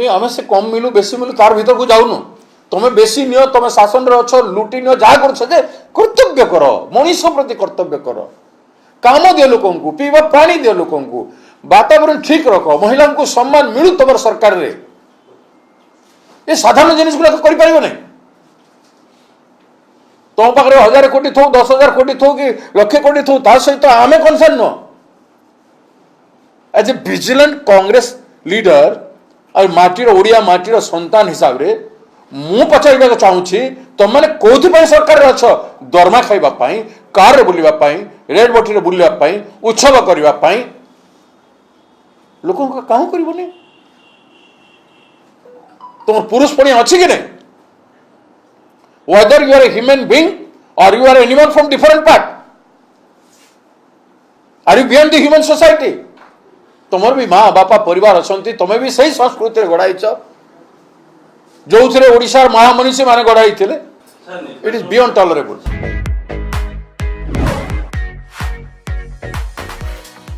तुम आम से कम मिलू बेसी मिलू तार भीतर को जाऊनु तुम्हें बेसी नियो तुम शासन रे अच्छ लुटी नियो जहाँ कर कर्तव्य कर मनीष प्रति कर्तव्य कर काम दियो लोक पीवा पानी दियो लोक वातावरण ठीक रख महिला को सम्मान मिलू तुम सरकार रे ये साधारण जिनिस गुला कर नहीं तुम पाखे 1000 कोटी थो 10,000 कोटी थो कि लक्षे कोटी थो ता सहित आमे कनसर्न नुह as a vigilant Congress leader और माटीर ओडिया माटीर संतान हिसाब रे मु पचार चाहूँगी तुम मैंने कौन सरकार अच्छ दरमा खावाई कार बुलवाई रेड बटी बुलवाई उत्सव करने लोक कौन कर तुम पुरुष पणी अच्छी कि नहीं whether you are a human being or you are anyone from different part are you beyond the human society तुमर भी माँ बापा परिवार अच्छा तुम्हें भी सही संस्कृति गढ़ाईच जो ओडिशार महामनीषी माने गढ़ाई इट इज बियॉन्ड टॉलरेबल।